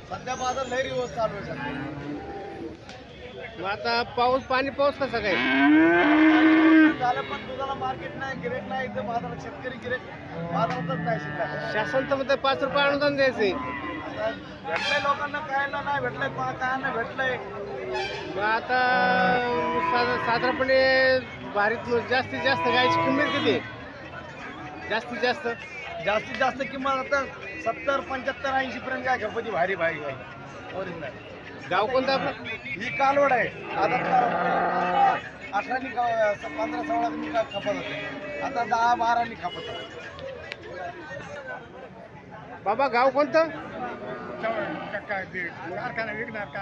सध्या बाजार लय दिवस चालू आहे सध्या. मग आता पाऊस कसा काय झालं पण दुधाला मार्केट नाही, गिरेक नाही, इथं बाजारात शेतकरी गिरेक बाजारातच नाही शिल्लक. शासन तर म्हणते 5 रुपये अनुदान द्यायचंय. आता भेटलंय लोकांना, खायला नाही भेटलंय, कायांना भेटलंय. मग आता साधारणपणे भारीत जास्तीत जास्त गायची किंमत किती आहे? जास्तीत जास्त किंमत आता 70, 75, 80 पर्यंत काय खपती भारी भारी गाय ओरिजिनल. गाव कोणतं आपलं? ही कालवड आहे. आता 18 नि 15-16 नि खपत होते, आता 10-12 नि खपत आहे. बाबा गाव कोणतं? कारखाना विकणार का?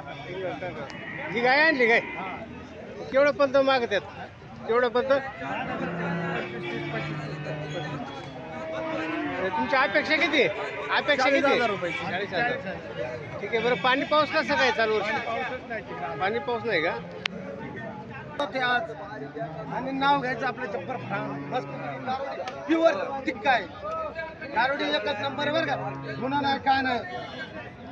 ही गाय आणली काय? केवढं पंत मागतात? केवढं पंत? तुमची अपेक्षा किती आहे? अपेक्षा किती? 40,000 रुपये. 40,000. ठीक आहे. बरं पाणी पाऊस कसं काय चालू वर्षी? पाणी पाऊस नाही का? ते आज आणि नाव घ्यायचं आपलं जब्बर फार्म, मस्त प्युअर टिक्का आहे. दारुडी एकच नंबर बरं का, गुन्हा नाही काय नाही.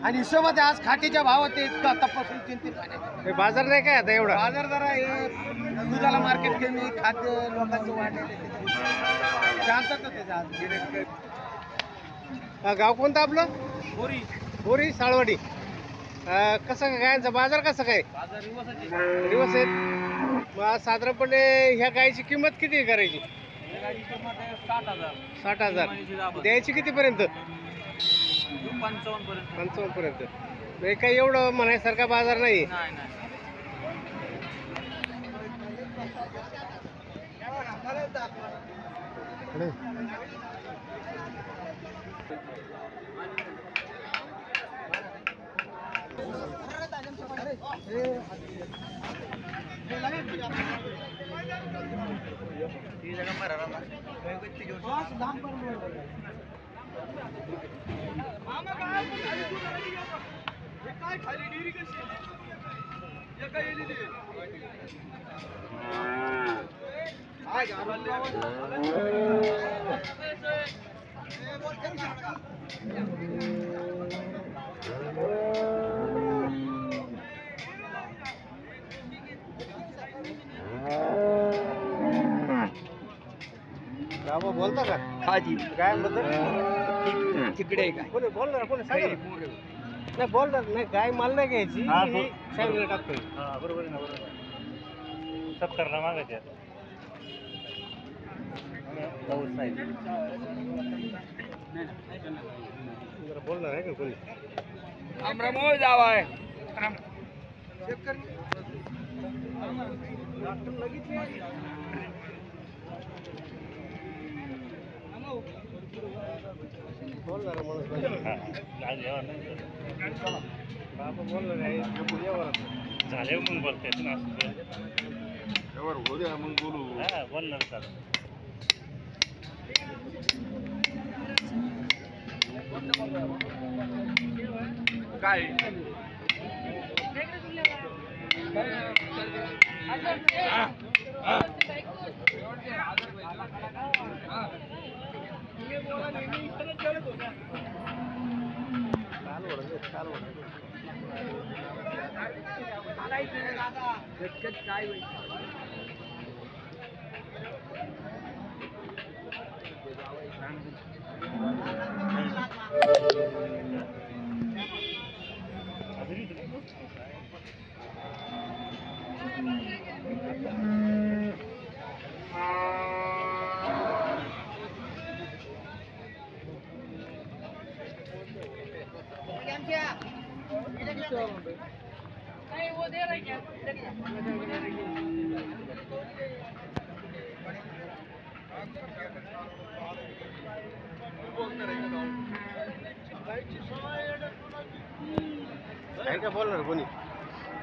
आणि हिशोबात आज खाटीच्या भावात ते इतका तपासून 3-3 महिने. बाजार नाही काय आता एवढा? बाजार जरा हे दुधाला मार्केट कमी, खाद्य लोकांचं वाढलेलं शांतता त्याच्या आज गिऱ्हाईक. गाव कोणतं आपलं? बोरी बोरी साळवाडी. कसं काय गायांचा बाजार कसं काय? बाजार दिवस आहेत. मग साधारणपणे ह्या गायची किंमत किती करायची? 60,000. द्यायची कितीपर्यंत? 55 पर्यंत. म्हणजे काही एवढं म्हणायसारखा बाजार नाही. बाबा बोलता का? हाजी काय बद्दल? तिकडे काय बोल ना, कोणी सांग ना. नाही बोलणार नाही, गाय मला नाही घ्यायची. सांगितलं टाकतोय. बरोबर आहे ना, बरोबर. 70ला मागायचे बोलणार आहे का कोणी? आमरामोळ जावाय बोलणार माणूस पाहिजे. बाबा बोलणार आहे झाले मग बोलते ना, मग बोलू. बोलणार चालू. काय काय का बोलणार कोणी?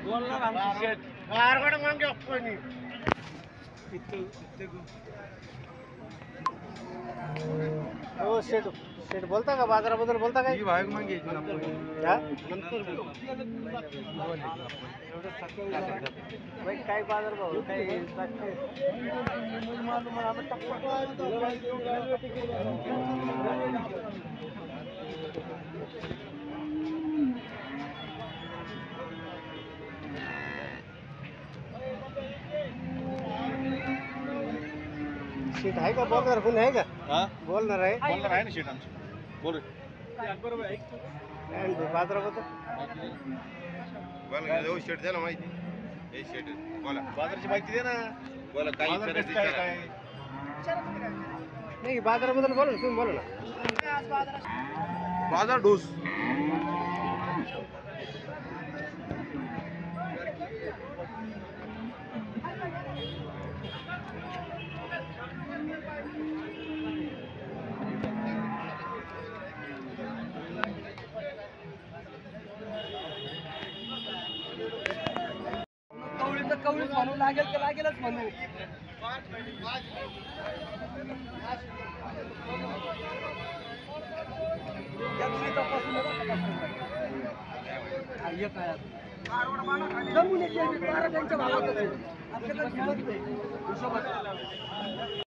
बोलणार आमची शेट कारवाडा मागे कोणी? हो शेठ शेठ बोलता का बाजाराबद्दल बोलता काय? ही भाग मागायची ना हा? नंतर भाई काय बाजार भाव काय सीट आहे का बोलणार कोणी आहे का हा बोलणार आहे बोलणार आहे ना शेट आमची बोल रे काय म्हणतो बाजाराबद्दल शेट द्या ना माहिती हे शेट बोला बाजाराची माहिती दे ना बोला काही बाजार कसं काय काय नाही बाजाराबद्दल बोला ना तुम्ही बोला ना बाजार ढोस कवळी तर कवळीच म्हणू लागेल तर लागेलच म्हणू या दोन्ही तपासून जमून येते बारा त्यांच्या भावातच आहे. आपल्याकडे हिशोबात